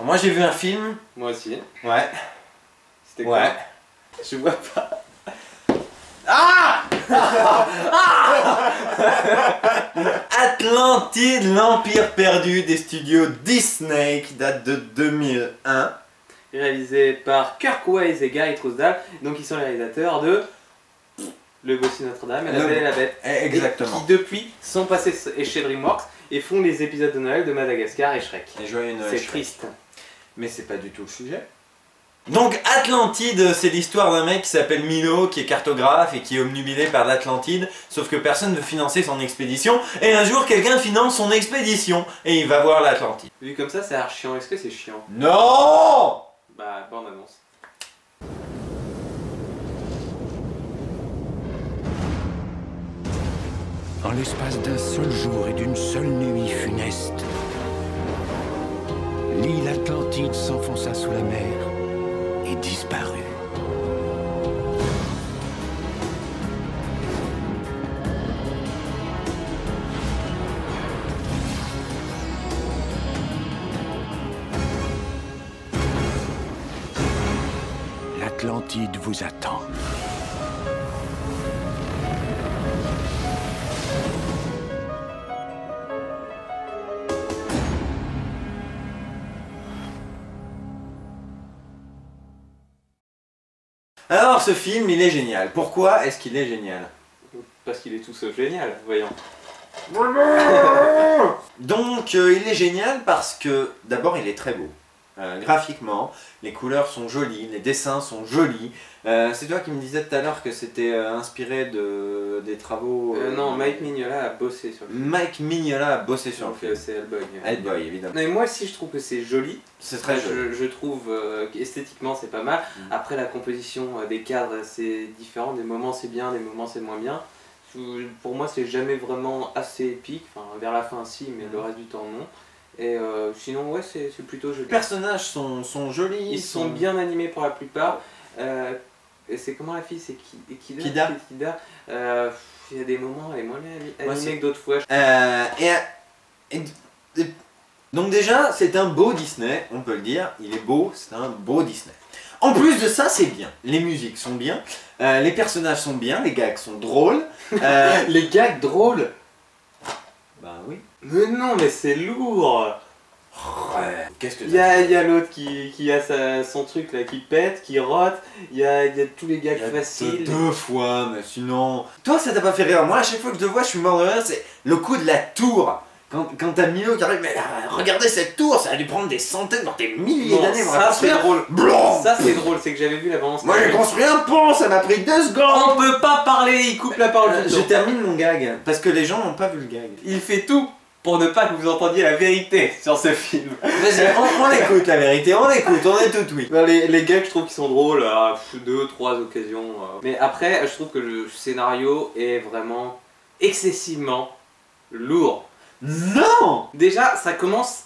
moi j'ai vu un film. Moi aussi. Ouais. C'était quoi? Ouais. Je vois pas. Ah Atlantide, l'Empire perdu des studios Disney qui date de 2001. Réalisé par Kirk Wise et Gary Trousdale. Donc ils sont les réalisateurs de Le Bossu Notre-Dame et La Belle et la Bête. Exactement. Et qui depuis sont passés chez DreamWorks et font les épisodes de Noël de Madagascar et Shrek. Et Joyeux Noël, C'est Shrek. triste. Mais c'est pas du tout le sujet. Donc Atlantide, c'est l'histoire d'un mec qui s'appelle Milo, qui est cartographe et qui est obnubilé par l'Atlantide, sauf que personne ne veut financer son expédition, et un jour quelqu'un finance son expédition, et il va voir l'Atlantide. Vu comme ça, c'est archi chiant. Est-ce que c'est chiant? Non! Bah, bonne annonce. En l'espace d'un seul jour et d'une seule nuit funeste, l'île Atlantide s'enfonça sous la mer et disparut. L'Atlantide vous attend. Alors ce film, il est génial. Pourquoi est-ce qu'il est génial? Parce qu'il est tout sauf génial, voyons. Donc il est génial parce que d'abord il est très beau. Graphiquement, les couleurs sont jolies, les dessins sont jolis. C'est toi qui me disais tout à l'heure que c'était inspiré des travaux... Non, Mike Mignola a bossé sur le film. Mike Mignola a bossé sur le Donc film. c'est Hellboy. Hellboy, évidemment. Mais moi aussi je trouve que c'est joli. C'est très joli. Je trouve qu'esthétiquement c'est pas mal. Après la composition des cadres c'est différent. Des moments c'est bien, des moments c'est moins bien. Pour moi c'est jamais vraiment assez épique. Enfin vers la fin si, mais le reste du temps non. Et sinon ouais c'est plutôt joli. Les personnages sont jolis. Ils sont bien animés pour la plupart. Et c'est comment la fille? C'est Kida. Kida. Il y a des moments elle est moins bien animée que d'autres fois. Donc déjà, c'est un beau Disney, on peut le dire. Il est beau, c'est un beau Disney. En plus de ça, c'est bien. Les musiques sont bien, les personnages sont bien, les gags sont drôles. Les gags drôles? Bah oui. Mais non, mais c'est lourd. Ouais. Qu'est-ce que Il y a l'autre qui a son truc là, qui pète, qui rote. Il y a tous les gags faciles. Deux fois, mais sinon... Toi, ça t'a pas fait rire. Moi, à chaque fois que je le vois, je suis mort de rire. C'est le coup de la tour. Quand t'as Milo qui arrive, mais regardez cette tour, ça a dû prendre des centaines, voire des milliers d'années. Ça c'est drôle. Blanc. Ça c'est drôle, c'est que j'avais vu la bande. Moi j'ai construit un pont, ça m'a pris 2 secondes. On peut pas parler, il coupe la parole tout le Je temps. termine mon gag, parce que les gens n'ont pas vu le gag. Il fait tout pour ne pas que vous entendiez la vérité sur ce film. Vas-y, on écoute la vérité, on écoute, on est tout oui. Ben, les gags je trouve qu'ils sont drôles à 2-3 occasions. Mais après je trouve que le scénario est vraiment excessivement lourd. Non. Déjà, ça commence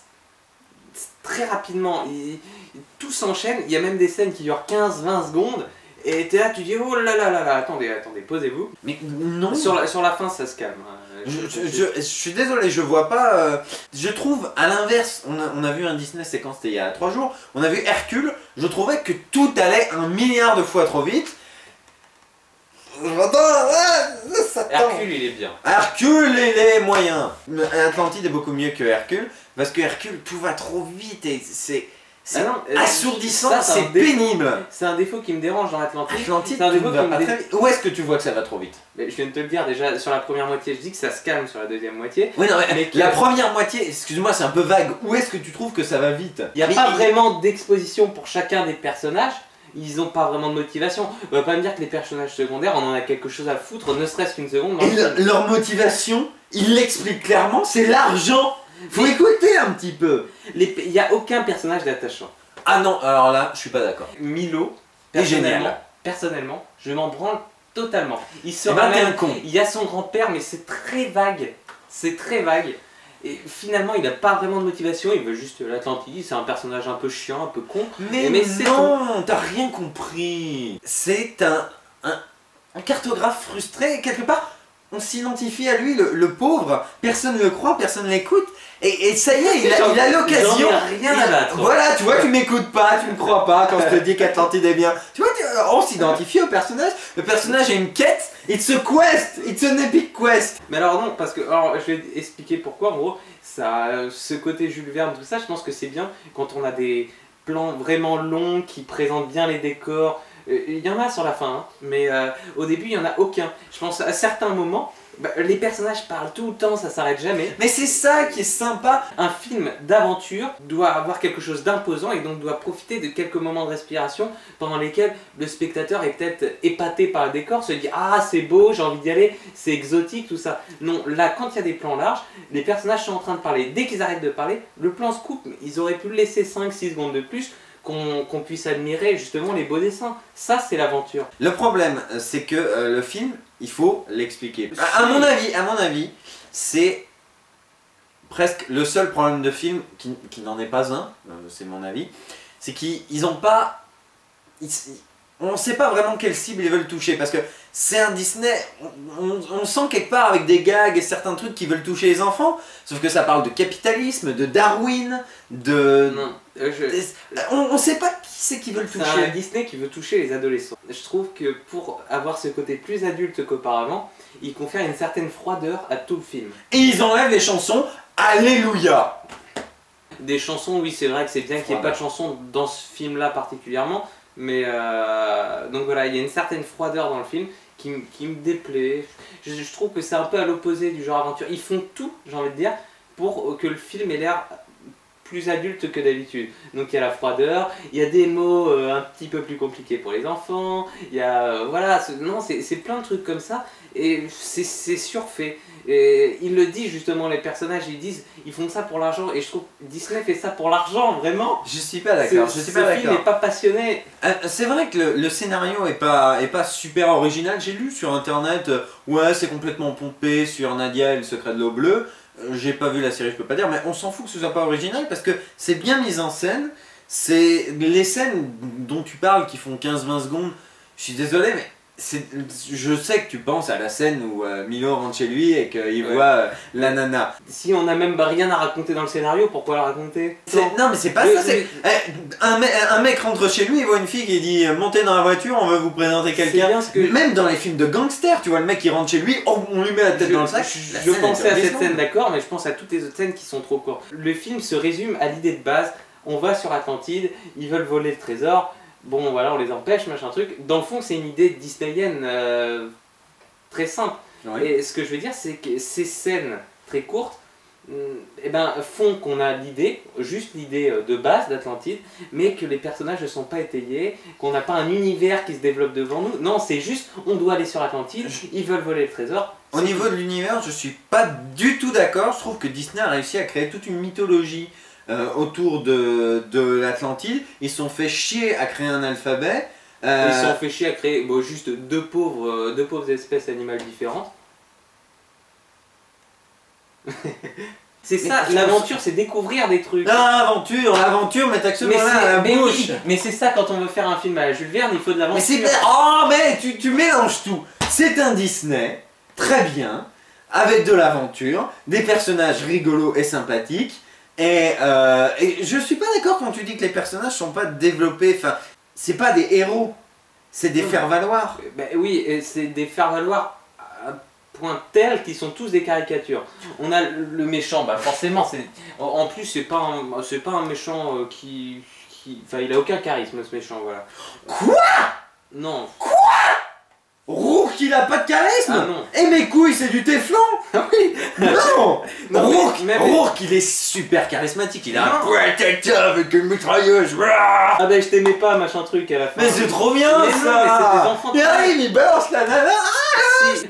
très rapidement, tout s'enchaîne, il y a même des scènes qui durent 15-20 secondes, et t'es là, tu dis oh là là là là, attendez, posez-vous. Mais non. Sur la fin, ça se calme. Je suis désolé, je vois pas... je trouve, à l'inverse, on a vu un Disney séquence, c'était il y a 3 jours, on a vu Hercule, je trouvais que tout allait 1 milliard de fois trop vite. Hercule il est bien. Hercule il est moyen. Atlantide est beaucoup mieux que Hercule parce que Hercule tout va trop vite et c'est assourdissant, c'est pénible. C'est un défaut qui me dérange dans Atlantide. Atlantide c'est un défaut tout va pas très vite. Où est-ce que tu vois que ça va trop vite? Mais je viens de te le dire déjà sur la première moitié, je dis que ça se calme sur la deuxième moitié. Oui non mais la première moitié, excuse-moi c'est un peu vague, où est-ce que tu trouves que ça va vite? Il n'y a pas vraiment d'exposition pour chacun des personnages. Ils ont pas vraiment de motivation. On va pas me dire que les personnages secondaires, on en a quelque chose à foutre, ne serait-ce qu'une seconde. Et leur motivation, ils l'expliquent clairement, c'est l'argent. Faut écouter un petit peu. Il n'y a aucun personnage d'attachant. Ah non, alors là, je suis pas d'accord. Milo, personnellement, je m'en branle totalement. Il se ramène, il y a son grand-père, mais c'est très vague. C'est très vague. Et finalement, il n'a pas vraiment de motivation, il veut juste l'Atlantide, c'est un personnage un peu chiant, un peu con. Mais non, t'as rien compris. C'est un cartographe frustré, quelque part. on s'identifie à lui, le pauvre, personne ne le croit, personne ne l'écoute. Et ça y est, il a l'occasion. J'en ai rien à battre. Voilà, tu vois, tu m'écoutes pas, tu me crois pas quand je te dis qu'Atlantide est bien. Tu vois, on s'identifie au personnage. Le personnage a une quête, it's a quest, it's an epic quest. Mais alors non, parce que alors, je vais expliquer pourquoi. En gros, ça, ce côté Jules Verne, tout ça, je pense que c'est bien quand on a des plans vraiment longs qui présentent bien les décors. Il y en a sur la fin, hein, mais au début, il n'y en a aucun. Je pense à certains moments. Bah, les personnages parlent tout le temps, ça s'arrête jamais. Mais c'est ça qui est sympa. Un film d'aventure doit avoir quelque chose d'imposant et donc doit profiter de quelques moments de respiration pendant lesquels le spectateur est peut-être épaté par le décor, se dit ah c'est beau, j'ai envie d'y aller, c'est exotique, tout ça. Non, là quand il y a des plans larges, les personnages sont en train de parler. Dès qu'ils arrêtent de parler, le plan se coupe. Ils auraient pu le laisser 5-6 secondes de plus qu'on puisse admirer justement les beaux dessins. Ça c'est l'aventure. Le problème, c'est que le film, il faut l'expliquer. À mon avis, c'est presque le seul problème de film qui n'en est pas un, c'est mon avis, c'est qu'ils n'ont pas... on ne sait pas vraiment quelle cible ils veulent toucher, parce que c'est un Disney, on sent quelque part avec des gags et certains trucs qui veulent toucher les enfants, sauf que ça parle de capitalisme, de Darwin, de... Non, on ne sait pas qui c'est qui veut le toucher. C'est un Disney qui veut toucher les adolescents. Je trouve que pour avoir ce côté plus adulte qu'auparavant, il confère une certaine froideur à tout le film. Et ils enlèvent les chansons Alléluia. Des chansons, oui c'est vrai que c'est bien qu'il n'y ait pas de chansons dans ce film-là particulièrement, mais donc voilà, il y a une certaine froideur dans le film qui me déplaît. Je trouve que c'est un peu à l'opposé du genre aventure. Ils font tout, j'ai envie de dire, pour que le film ait l'air plus adulte que d'habitude. Donc il y a la froideur, il y a des mots un petit peu plus compliqués pour les enfants, il y a voilà, non c'est plein de trucs comme ça et c'est surfait. Et il le dit justement, les personnages ils disent ils font ça pour l'argent et je trouve que Disney fait ça pour l'argent vraiment. Je suis pas d'accord. Ce film n'est pas passionné. C'est vrai que le scénario est pas super original. J'ai lu sur internet, ouais c'est complètement pompé sur Nadia et le secret de l'eau bleue. J'ai pas vu la série, je peux pas dire, mais on s'en fout que ce soit pas original parce que c'est bien mis en scène. C'est les scènes dont tu parles qui font 15-20 secondes. Je suis désolé, mais je sais que tu penses à la scène où Milo rentre chez lui et qu'il voit la nana. Si on n'a même rien à raconter dans le scénario, pourquoi la raconter? Non mais c'est pas ça, un mec rentre chez lui, il voit une fille qui dit montez dans la voiture, on veut vous présenter quelqu'un. Même dans les films de gangsters, tu vois le mec qui rentre chez lui, on lui met la tête dans le sac. Je pensais à cette scène, d'accord, mais je pense à toutes les autres scènes qui sont trop courtes. Le film se résume à l'idée de base, on va sur Atlantide, ils veulent voler le trésor. Bon voilà, on les empêche, machin truc. Dans le fond, c'est une idée disneyienne très simple. Ouais. Et ce que je veux dire, c'est que ces scènes très courtes font qu'on a l'idée, juste l'idée de base d'Atlantide, mais que les personnages ne sont pas étayés, qu'on n'a pas un univers qui se développe devant nous. Non, c'est juste, on doit aller sur Atlantide, ils veulent voler le trésor. Au niveau de l'univers, je suis pas du tout d'accord. Je trouve que Disney a réussi à créer toute une mythologie autour de l'Atlantide. Ils se sont fait chier à créer un alphabet. Ils se sont fait chier à créer juste deux pauvres espèces animales différentes. C'est ça, l'aventure, c'est découvrir des trucs. L'aventure, mais t'as que ce mot-là à la bouche. Oui, mais c'est ça, quand on veut faire un film à la Jules Verne, il faut de l'aventure. Mais tu mélanges tout. C'est un Disney, très bien, avec de l'aventure, des personnages rigolos et sympathiques. Et je suis pas d'accord quand tu dis que les personnages sont pas développés, enfin, c'est pas des héros, c'est des faire-valoir. Oui, c'est des faire-valoir à un point tel qu'ils sont tous des caricatures. On a le méchant, forcément, en plus c'est pas un méchant enfin, il a aucun charisme ce méchant, voilà. Quoi? Non. Quoi? Rourke il a pas de charisme? Ah non. Et mes couilles c'est du téflon? Ah oui. Non. Rourke il est super charismatique, il a un poing avec une mitrailleuse. Ah je t'aimais pas machin truc à la fin. Mais c'est trop bien ça. Mais c'est des enfants. Il balance la nana.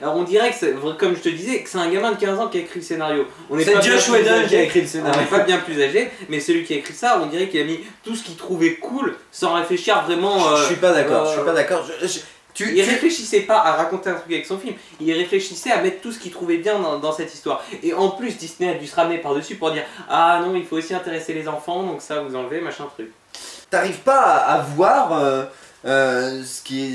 Alors on dirait que comme je te disais, que c'est un gamin de 15 ans qui a écrit le scénario. C'est Josh Whedon qui a écrit le scénario. On n'est pas bien plus âgé, mais celui qui a écrit ça, on dirait qu'il a mis tout ce qu'il trouvait cool sans réfléchir vraiment. Je suis pas d'accord, je suis pas d'accord. Il réfléchissait pas à raconter un truc avec son film, il réfléchissait à mettre tout ce qu'il trouvait bien dans cette histoire. Et en plus, Disney a dû se ramener par-dessus pour dire ah non, il faut aussi intéresser les enfants, donc ça vous enlevez, machin truc. T'arrives pas à voir je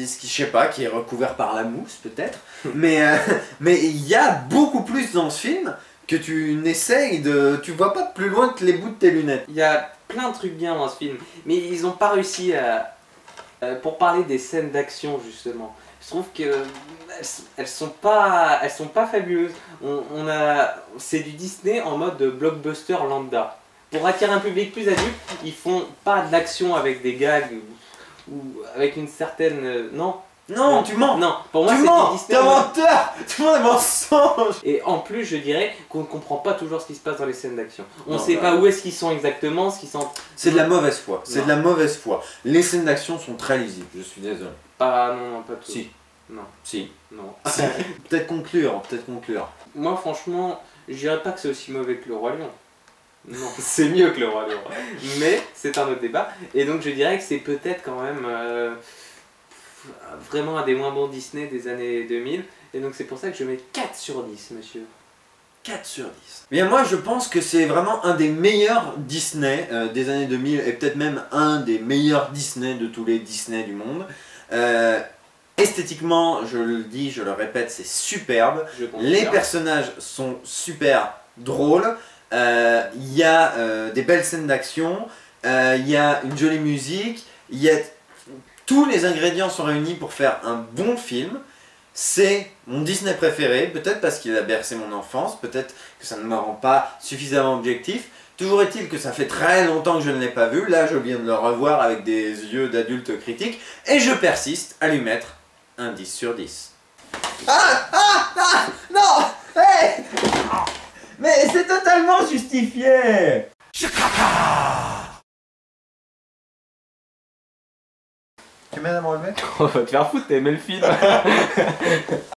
sais pas, qui est recouvert par la mousse peut-être. Mais il y a beaucoup plus dans ce film que tu n'essayes de... Tu vois pas plus loin que les bouts de tes lunettes. Il y a plein de trucs bien dans ce film, mais ils ont pas réussi à... pour parler des scènes d'action justement, je trouve que elles sont pas fabuleuses. C'est du Disney en mode blockbuster lambda. Pour attirer un public plus adulte, ils font pas de l'action avec des gags ou avec une certaine... non. Non, tu mens. Non, pour moi tu c'est mens. du Disney. T'es un menteur. Tu mens des mensonges. Et en plus, je dirais qu'on ne comprend pas toujours ce qui se passe dans les scènes d'action. On Non, sait bah, pas où est-ce qu'ils sont exactement, ce qu'ils sont... C'est de la mauvaise foi. C'est Non. de la mauvaise foi. Les scènes d'action sont très lisibles. Je suis désolé. Pas, non, pas tout. Si. Non, Si. non. Si. Peut-être conclure. Peut-être conclure. Moi, franchement, je dirais pas que c'est aussi mauvais que le Roi Lion. Non, c'est mieux que le Roi Lion. Mais c'est un autre débat. Et donc, je dirais que c'est peut-être quand même vraiment un des moins bons Disney des années 2000. Et donc, c'est pour ça que je mets 4 sur 10, monsieur. 4 sur 10. Bien moi je pense que c'est vraiment un des meilleurs Disney des années 2000 et peut-être même un des meilleurs Disney de tous les Disney du monde. Esthétiquement, je le dis, je le répète, c'est superbe. Les personnages sont super drôles. Il y a des belles scènes d'action. Il y a une jolie musique. Tous les ingrédients sont réunis pour faire un bon film. C'est mon Disney préféré, peut-être parce qu'il a bercé mon enfance, peut-être que ça ne me rend pas suffisamment objectif. Toujours est-il que ça fait très longtemps que je ne l'ai pas vu, là je viens de le revoir avec des yeux d'adulte critique, et je persiste à lui mettre un 10 sur 10. Non. Hey. Mais c'est totalement justifié. Tu m'aides à me relever? On va te faire foutre, t'as aimé le film.